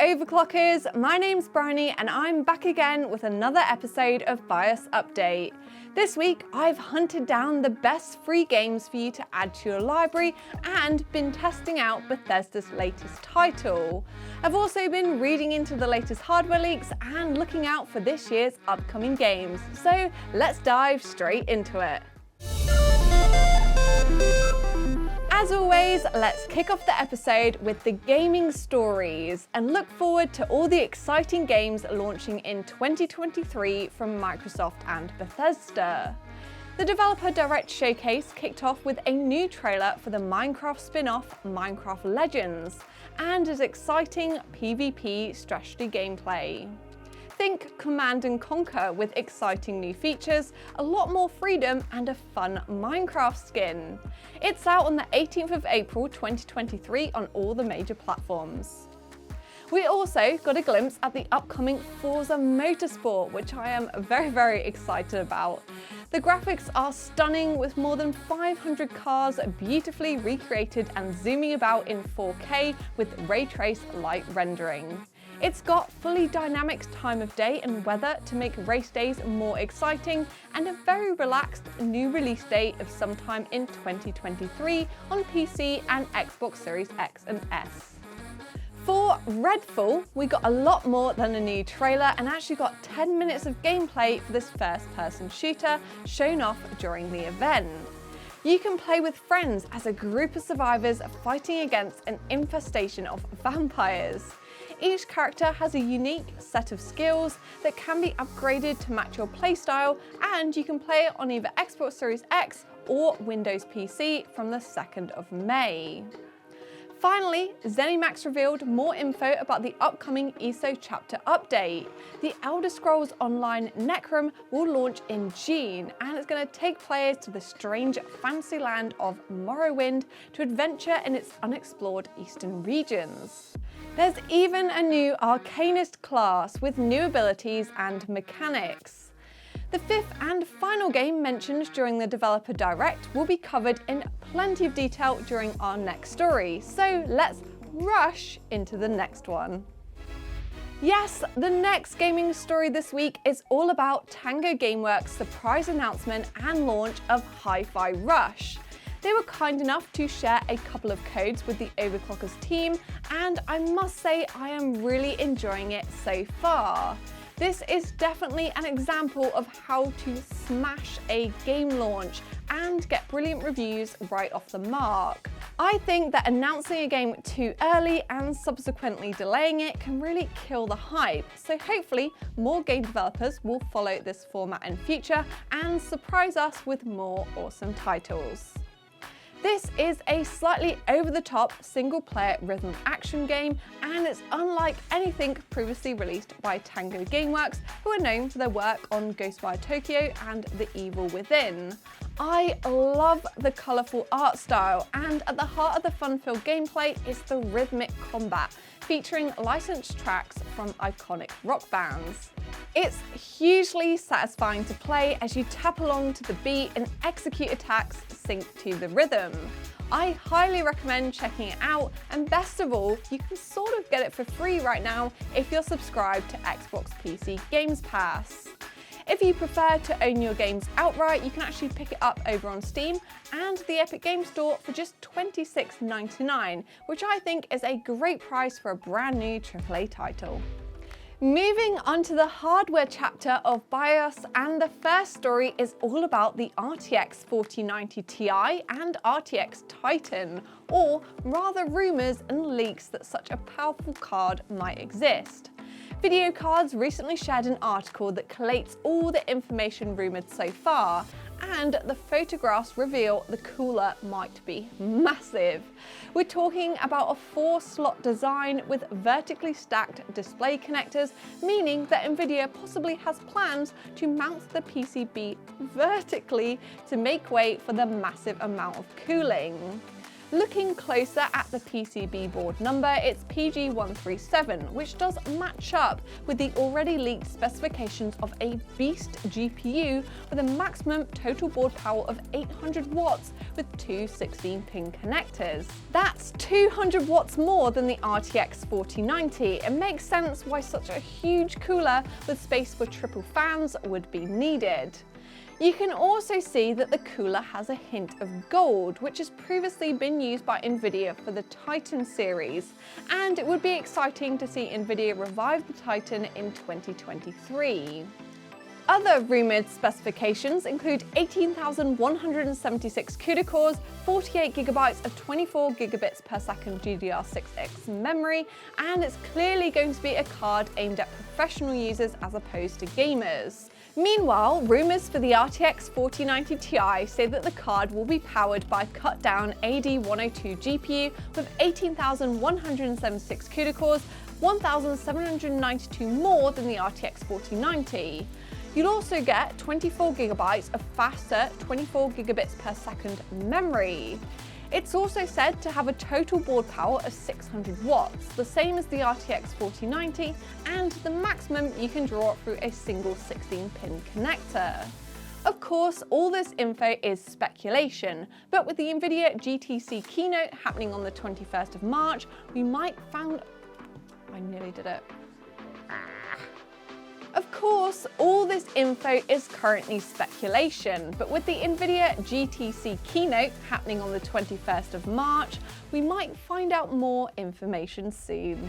Overclockers, my name's Bryony and I'm back again with another episode of BIOS Update. This week I've hunted down the best free games for you to add to your library and been testing out Bethesda's latest title. I've also been reading into the latest hardware leaks and looking out for this year's upcoming games. So let's dive straight into it. As always, let's kick off the episode with the gaming stories and look forward to all the exciting games launching in 2023 from Microsoft and Bethesda. The Developer Direct Showcase kicked off with a new trailer for the Minecraft spin-off Minecraft Legends and its exciting PvP strategy gameplay. Think Command & Conquer with exciting new features, a lot more freedom and a fun Minecraft skin. It's out on the 18th of April 2023 on all the major platforms. We also got a glimpse at the upcoming Forza Motorsport, which I am very excited about. The graphics are stunning with more than 500 cars beautifully recreated and zooming about in 4K with ray trace light rendering. It's got fully dynamic time of day and weather to make race days more exciting and a very relaxed new release date of sometime in 2023 on PC and Xbox Series X and S. For Redfall, we got a lot more than a new trailer and actually got 10 minutes of gameplay for this first-person shooter shown off during the event. You can play with friends as a group of survivors fighting against an infestation of vampires. Each character has a unique set of skills that can be upgraded to match your playstyle, and you can play it on either Xbox Series X or Windows PC from the 2nd of May. Finally, ZeniMax revealed more info about the upcoming ESO chapter update. The Elder Scrolls Online Necrom will launch in June, and it's going to take players to the strange fantasy land of Morrowind to adventure in its unexplored eastern regions. There's even a new Arcanist class with new abilities and mechanics. The fifth and final game mentioned during the Developer Direct will be covered in plenty of detail during our next story, so let's rush into the next one. Yes, the next gaming story this week is all about Tango Gameworks' surprise announcement and launch of Hi-Fi Rush. They were kind enough to share a couple of codes with the Overclockers team, and I must say I am really enjoying it so far. This is definitely an example of how to smash a game launch and get brilliant reviews right off the mark. I think that announcing a game too early and subsequently delaying it can really kill the hype, so hopefully more game developers will follow this format in future and surprise us with more awesome titles. This is a slightly over-the-top single-player rhythm action game, and it's unlike anything previously released by Tango Gameworks, who are known for their work on Ghostwire Tokyo and The Evil Within. I love the colourful art style, and at the heart of the fun-filled gameplay is the rhythmic combat, featuring licensed tracks from iconic rock bands. It's hugely satisfying to play as you tap along to the beat and execute attacks synced to the rhythm. I highly recommend checking it out, and best of all, you can sort of get it for free right now if you're subscribed to Xbox PC Games Pass. If you prefer to own your games outright, you can actually pick it up over on Steam and the Epic Games Store for just $26.99, which I think is a great price for a brand new AAA title. Moving on to the hardware chapter of BIOS, and the first story is all about the RTX 4090Ti and RTX Titan, or rather rumours and leaks that such a powerful card might exist. Video Cards recently shared an article that collates all the information rumoured so far, and the photographs reveal the cooler might be massive. We're talking about a 4-slot design with vertically stacked display connectors, meaning that Nvidia possibly has plans to mount the PCB vertically to make way for the massive amount of cooling. Looking closer at the PCB board number, it's PG137, which does match up with the already leaked specifications of a beast GPU with a maximum total board power of 800 watts with two 16-pin connectors. That's 200 watts more than the RTX 4090. It makes sense why such a huge cooler with space for triple fans would be needed. You can also see that the cooler has a hint of gold, which has previously been used by Nvidia for the Titan series, and it would be exciting to see Nvidia revive the Titan in 2023. Other rumoured specifications include 18,176 CUDA cores, 48GB of 24 gigabits per second GDDR6X memory, and it's clearly going to be a card aimed at professional users as opposed to gamers. Meanwhile, rumours for the RTX 4090 Ti say that the card will be powered by cut-down AD102 GPU with 18,176 CUDA cores, 1,792 more than the RTX 4090. You'll also get 24GB of faster 24 gigabits per second memory. It's also said to have a total board power of 600 watts, the same as the RTX 4090, and the maximum you can draw through a single 16-pin connector. Of course, all this info is speculation, but with the Nvidia GTC keynote happening on the 21st of March, we might find... I nearly did it. Of course, all this info is currently speculation, but with the Nvidia GTC keynote happening on the 21st of March, we might find out more information soon.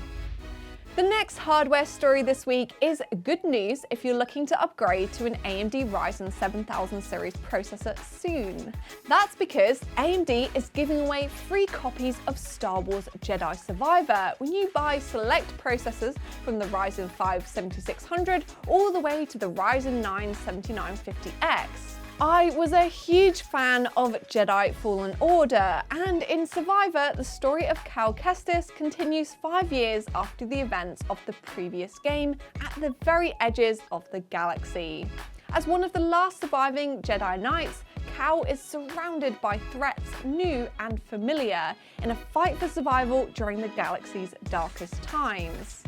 The next hardware story this week is good news if you're looking to upgrade to an AMD Ryzen 7000 series processor soon. That's because AMD is giving away free copies of Star Wars Jedi Survivor when you buy select processors from the Ryzen 5 7600 all the way to the Ryzen 9 7950X. I was a huge fan of Jedi Fallen Order, and in Survivor, the story of Cal Kestis continues 5 years after the events of the previous game at the very edges of the galaxy. As one of the last surviving Jedi Knights, Cal is surrounded by threats new and familiar in a fight for survival during the galaxy's darkest times.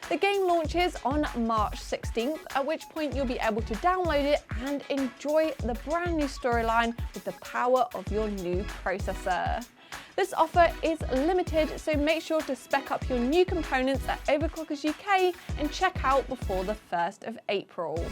The game launches on March 16th, at which point you'll be able to download it and enjoy the brand new storyline with the power of your new processor. This offer is limited, so make sure to spec up your new components at Overclockers UK and check out before the 1st of April.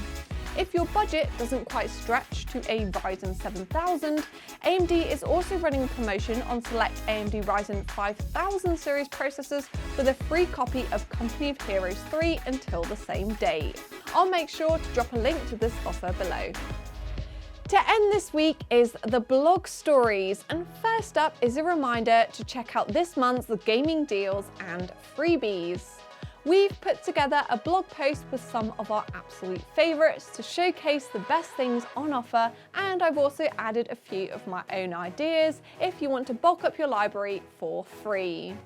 If your budget doesn't quite stretch to a Ryzen 7000, AMD is also running a promotion on select AMD Ryzen 5000 series processors with a free copy of Company of Heroes 3 until the same date. I'll make sure to drop a link to this offer below. To end this week is the blog stories, and first up is a reminder to check out this month's gaming deals and freebies. We've put together a blog post with some of our absolute favourites to showcase the best things on offer, and I've also added a few of my own ideas if you want to bulk up your library for free.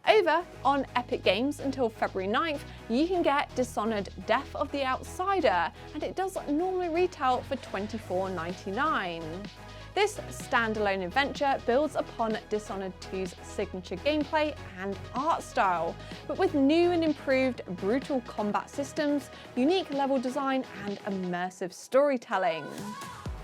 Over on Epic Games until February 9th, you can get Dishonored Death of the Outsider, and it does normally retail for $24.99. This standalone adventure builds upon Dishonored 2's signature gameplay and art style, but with new and improved brutal combat systems, unique level design, and immersive storytelling.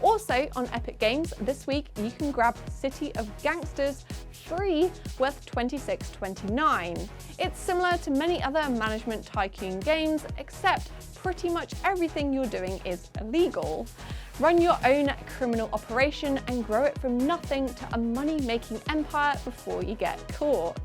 Also on Epic Games this week, you can grab City of Gangsters free, worth $26.29. It's similar to many other management tycoon games, except pretty much everything you're doing is illegal. Run your own criminal operation and grow it from nothing to a money-making empire before you get caught.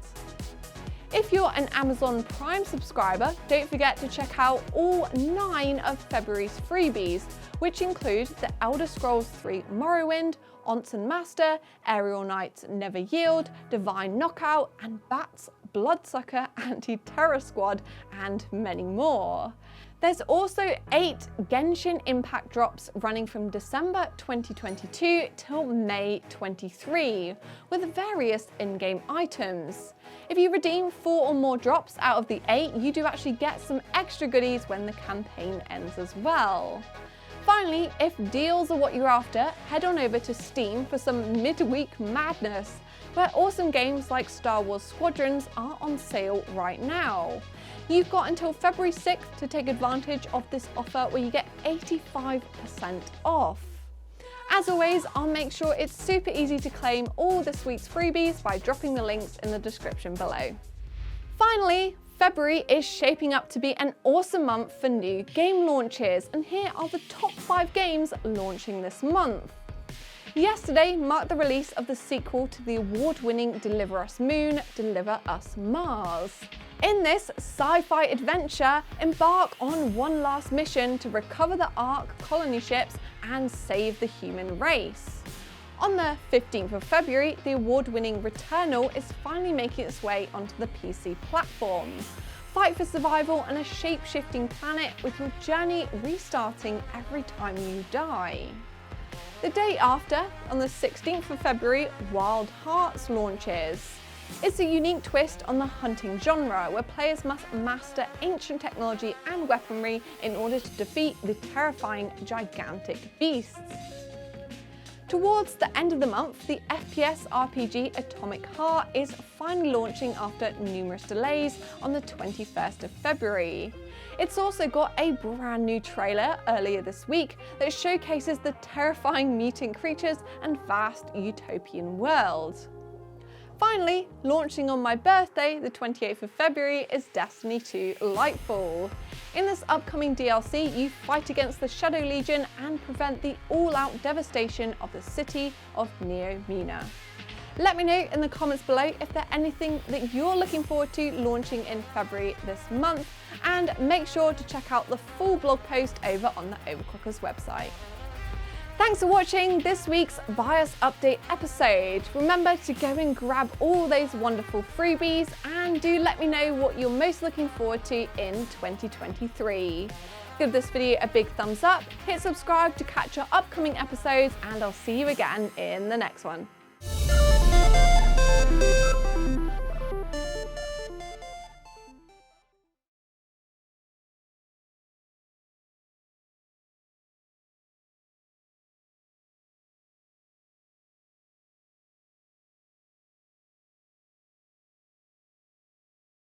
If you're an Amazon Prime subscriber, don't forget to check out all 9 of February's freebies, which include The Elder Scrolls 3 Morrowind, Onsen Master, Aerial Knights Never Yield, Divine Knockout, and Bats Bloodsucker Anti-Terror Squad, and many more. There's also 8 Genshin Impact drops running from December 2022 till May 23, with various in-game items. If you redeem 4 or more drops out of the 8, you do actually get some extra goodies when the campaign ends as well. Finally, if deals are what you're after, head on over to Steam for some midweek madness. where awesome games like Star Wars Squadrons are on sale right now. You've got until February 6th to take advantage of this offer where you get 85% off. As always, I'll make sure it's super easy to claim all this week's freebies by dropping the links in the description below. Finally, February is shaping up to be an awesome month for new game launches, and here are the top 5 games launching this month. Yesterday marked the release of the sequel to the award-winning Deliver Us Moon, Deliver Us Mars. In this sci-fi adventure, embark on one last mission to recover the Ark colony ships and save the human race. On the 15th of February, the award-winning Returnal is finally making its way onto the PC platform. Fight for survival on a shape-shifting planet with your journey restarting every time you die. The day after, on the 16th of February, Wild Hearts launches. It's a unique twist on the hunting genre, where players must master ancient technology and weaponry in order to defeat the terrifying gigantic beasts. Towards the end of the month, the FPS RPG Atomic Heart is finally launching after numerous delays on the 21st of February. It's also got a brand new trailer earlier this week that showcases the terrifying mutant creatures and vast utopian world. Finally, launching on my birthday, the 28th of February, is Destiny 2 Lightfall. In this upcoming DLC, you fight against the Shadow Legion and prevent the all-out devastation of the city of Neo Mina. Let me know in the comments below if there's anything that you're looking forward to launching in February this month, and make sure to check out the full blog post over on the Overclockers website. Thanks for watching this week's BIOS update episode. Remember to go and grab all those wonderful freebies, and do let me know what you're most looking forward to in 2023. Give this video a big thumbs up, hit subscribe to catch our upcoming episodes, and I'll see you again in the next one.